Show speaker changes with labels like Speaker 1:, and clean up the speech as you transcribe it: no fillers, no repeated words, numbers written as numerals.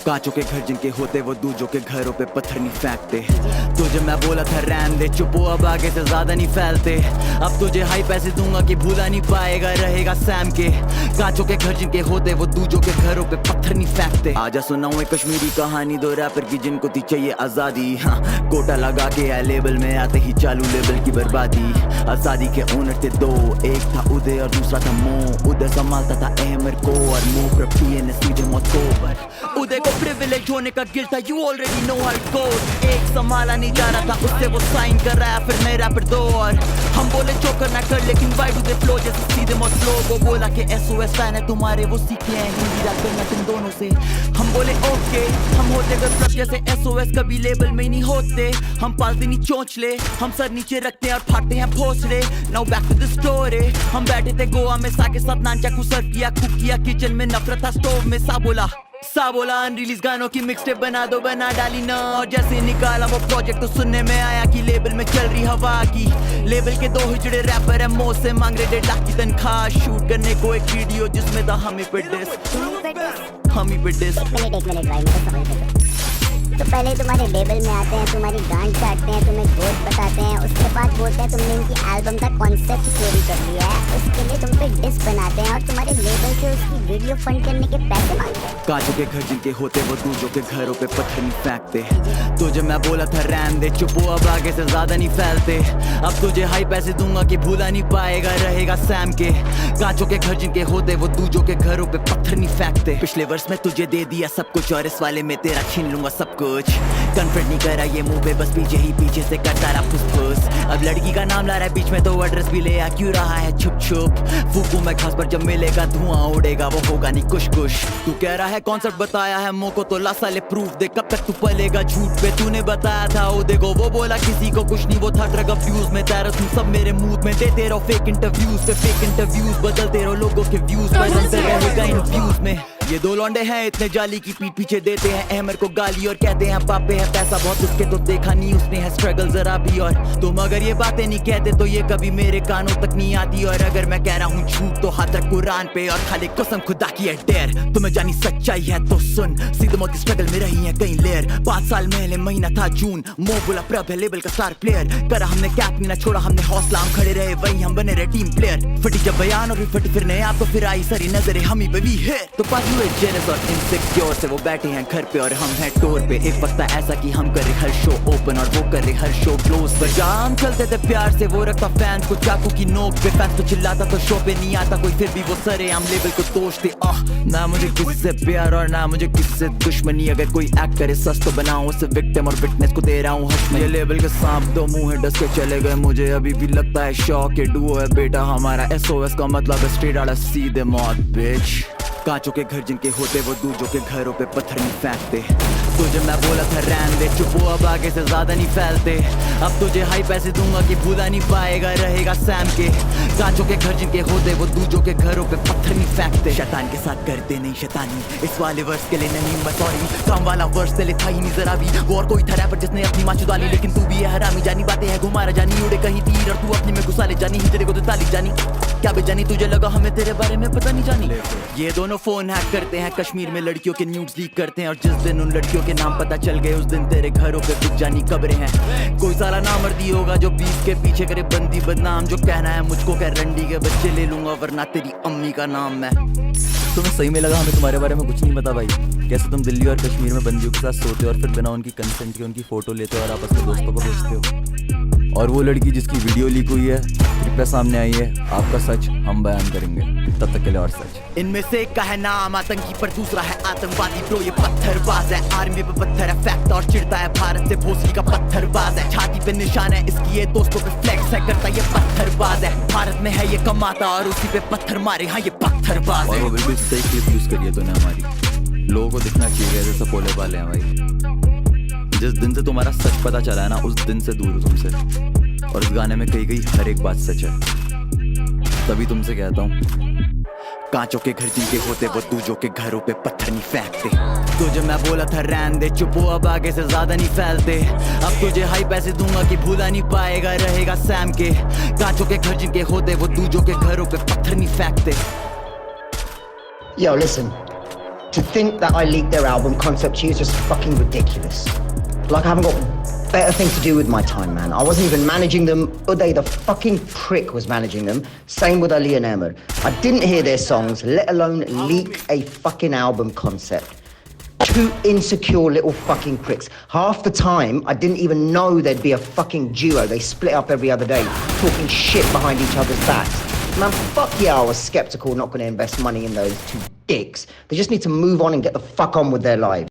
Speaker 1: कांचों के घर जिनके होते वो दूजों के घरों पे पत्थर नहीं फेंकते। तुझे मैं बोला था रहने दे चुपो, अब आगे से ज्यादा नहीं फैलते। अब तुझे हाई पैसे दूंगा कि भूला नहीं पाएगा, रहेगा सैम के। कांचों के घर जिनके होते वो दूजों के घरों पे पत्थर नहीं फेंकते। आजा सुनाऊं एक कश्मीरी कहानी, दो रैपर की जिनको थी चाहिए आजादी। हाँ, कोटा लगा के है लेबल में आते ही चालू लेबल की बर्बादी। आजादी के ओनर थे दो, एक था उदय और दूसरा था मो। उदय संभालता था अहमर को और मो पर पीएन सीधे मौत को। पर उदय को प्रिविलेज होने का गिल्ट था, you already know how it goes. एक संभाला नहीं जा रहा था उससे वो साइन कर रहा है, फिर मैं रैपर दो। और हम बोले जो करना कर, लेकिन वाई डू दे फ्लो जैसे सीधे मौत फ्लो। वो बोला कि एसओएस फैन है तुम्हारे, वो सीखे हैं हिंदी रैप करना तुम दोनों से। हम बोले ओके, हम होते अगर फ्लप जैसे एसओएस कभी लेबल में नहीं होते। हम पालते नहीं चोंचले, हम सर नीचे रखते हैं और फाड़ते हैं Bhosle. Now back to the story, हम बैठे थे गोवा में सा के साथ नान चाकू सर्व किया, कुक किया किचन में, नफरत था स्टोव में। सा बोला अनरिलीज गानों की मिक्सटेप बना दो, बना डाली ना। और जैसे निकाला वो प्रोजेक्ट तो सुनने में आया कि लेबल में चल रही हवा की। लेबल के दो हिजड़े रैपर है, मो से मांग रहे 1.5 लाख की तनख्वाह। शूट करने को एक वीडियो जिसमें था हम ही पे डिस।
Speaker 2: एक मिनट भाई, मैं तो समझ गया। तो पहले तुम्हारे लेबल में आते हैं, तुम्हारी गांड चाटते हैं, तुम्हें दोस्त बताते हैं, उसके बाद बोलते हैं तुमने इनकी एल्बम का कॉन्सेप्ट चोरी कर लिया है। उसके लिए तुम पे डिस बनाते हैं और तुम्हारे लेबल से उसकी वीडियो फंड करने के पैसे मांगते हैं।
Speaker 1: कांचों के घर जिनके होते वो दूजों के घरों पे पत्थर नहीं फेंकते। तुझे मैं बोला था रहने दे चुपो, अब आगे से ज्यादा नहीं फैलते। अब तुझे हाई पैसे दूंगा कि भूला नहीं पाएगा, रहेगा सैम के। कांचों के घर जिनके होते वो दूजों के घरों पे पत्थर नहीं फेंकते। पिछले वर्ष में तुझे दे दिया सब कुछ और इस वाले में तेरा छीन लूंगा सब कुछ। कन्फ्रंट नहीं करा ये मुंह पे, बस पीछे ही पीछे से करता रहा फुस। अब लड़की का नाम ला रहा है बीच में तो एड्रेस भी ले आ क्यों रहा है छुप छुप। फूकू मैं खास पर जब मिलेगा धुआं उड़ेगा, वो होगा नहीं कुछ कुछ। तू कह रहा है कॉन्सेप्ट बताया है मोको, तो ला साले प्रूफ दे, कब तक तू पलेगा झूठ पे। तूने बताया था ओ देखो, वो बोला किसी को कुछ नहीं, वो था ड्रग अब्यूज में। तेरा तुम सब मेरे मुंह में देते रहो फेक इंटरव्यूज पे फेक इंटरव्यूज, बदलते रहो लोगों के व्यूज, बदलते रहेगा इन व्यूज में। ये दो लौंडे हैं इतने जाली की पीठ पीछे देते हैं अहमर को गाली और कहते हैं पापे है पैसा बहुत उसके, तो देखा नहीं उसने है स्ट्रगल जरा भी। और तुम अगर ये बातें नहीं कहते तो ये कभी मेरे कानों तक नहीं आती। और अगर मैं कह रहा हूँ झूठ तो हाथ रख कुरान पे और खाली कसम खुदा की है डेर। तुम्हें जानी सच्चाई है तो सुन, सीधे मोदी स्ट्रगल में रही है कई लेयर। 5 साल पहले महीना था जून, मो बोला प्रभ है लेबल का स्टार प्लेयर। करा हमने कैप नहीं ना छोड़ा हमने हौसला, हम खड़े रहे वहीं हम बने रहे टीम प्लेयर। फटी जब बयान और फटी फिर नए आप तो फिर आई सारी नजरें हम ही पे भी है। तो पास हुए जेनस और इनसिक्योर से वो बैठे हैं घर पे और हम हैं टूर पे। एक वक्त था ऐसा कि हम कर रहे हर शो ओपन और वो कर रहे हर शो क्लोज। पर जहाँ हम चलते थे प्यार से वो रखता फैंस को चाकू की नोक पे। फैंस तो चिल्लाता तो शो पे नहीं आता कोई, फिर भी वो सरे हम लेवल को तोड़ते। ना मुझे किससे प्यार और ना मुझे किससे दुश्मनी। अगर कोई एक्ट करे सच तो बनाऊं उसे विक्टिम और विटनेस को दे रहा हूँ हक। ये लेवल के सांप दो मुंह है डस के चले गए, मुझे अभी भी लगता है शौक के डुओ है बेटा हमारा। एसओएस का मतलब है स्ट्रेट आउट सीधे मौत बिच। कांचों के घर जिनके होते वो दूजों के घरों पे पत्थर नहीं फेंकते। तुझे मैं बोला था रहने दे चुपो, अब आगे से ज्यादा नहीं फैलते। अब तुझे हाई पैसे दूंगा कि भूला नहीं पाएगा, रहेगा सैम के। कांचों के घर जिनके होते वो दूजों के घरों पे पत्थर नहीं फेंकते। शैतान के साथ करते नहीं शैतानी, इस वाले वर्ष के लिए नहीं मैं सॉरी। काम वाला वर्ष तेरे था ही नहीं जरा भी। वो और कोई था रैपर जिसने अपनी माँ चुदा ली, लेकिन तू भी है हरामी। जानी बातें है घुमारा जानी, उड़े कहीं तीर और तू अपनी में घुसा ले जानी। हिजड़े को तो ताली जानी क्या बेजानी, तुझे लगा हमें तेरे बारे में पता नहीं जानी। ये दोनों फोन हैक करते हैं, कश्मीर में लड़कियों के न्यूड्स लीक करते हैं। और जिस दिन उन लड़कियों के नाम पता चल गए उस दिन तेरे घरों पे बिक जानी कब्रें हैं। कोई साला नामर्दी होगा जो बीस के पीछे करे बंदी बदनाम। जो कहना है मुझको कह रंडी के बच्चे ले लूंगा वरना तेरी अम्मी का नाम मैं।
Speaker 3: तुम्हें सही में लगा हमें तुम्हारे बारे में कुछ नहीं पता भाई? कैसे तुम दिल्ली और कश्मीर में बंदियों के साथ सोते हो और फिर बिना उनकी कंसेंट के उनकी फोटो लेते हो और आपस में दोस्तों को भेजते हो। और वो लड़की जिसकी वीडियो लीक हुई है कृपया सामने आई है, आपका सच हम बयान करेंगे। तब तक के लिए और सच।
Speaker 1: इनमें से एक का है नाम आतंकी पर दूसरा है आतंकवादी। ब्रो ये पत्थरबाज है, आर्मी पे पत्थर है फैक्ट और चिढ़ता है भारत से भोसली का पत्थरबाज है। छाती पे निशान है इसकी, ये दोस्तों पे फ्लेक्स है करता ये पत्थरबाज है। भारत में है ये कमाता और उसी पे पत्थर मारे, हाँ ये पत्थरबाज है।
Speaker 3: और वो बिल्कुल सही क्लिप यूज करिए तूने हमारी। लोगों को दिखना चाहिए जैसे पोले वाले हैं भाई। जिस दिन से तुम्हारा सच पता चला है ना उस दिन से दूर हूँ तुमसे। और इस गाने में कही गई हर एक बात सच है, तभी तुमसे कहता हूँ
Speaker 1: कांचों के घर जिनके होते वो दूजों के घरों पे पत्थर नहीं फेंकते। तुझे मैं बोला था रहने दे चुपो, अब आगे से ज्यादा नहीं फैलते। अब तुझे हाई पैसे दूंगा कि भूला नहीं पाएगा, रहेगा सैम के। कांचों के घर जिनके होते वो दूजों के घरों पे पत्थर नहीं फेंकते।
Speaker 4: Yo, listen. To think that I leaked their album concept to you is just fucking ridiculous. Like I haven't got better things to do with my time, man. I wasn't even managing them. Uday, the fucking prick, was managing them. Same with Ali and Ahmed. I didn't hear their songs, let alone leak a fucking album concept. Two insecure little fucking pricks. Half the time, I didn't even know there'd be a fucking duo. They split up every other day, talking shit behind each other's backs. Man, fuck yeah, I was skeptical, not going to invest money in those two dicks. They just need to move on and get the fuck on with their lives.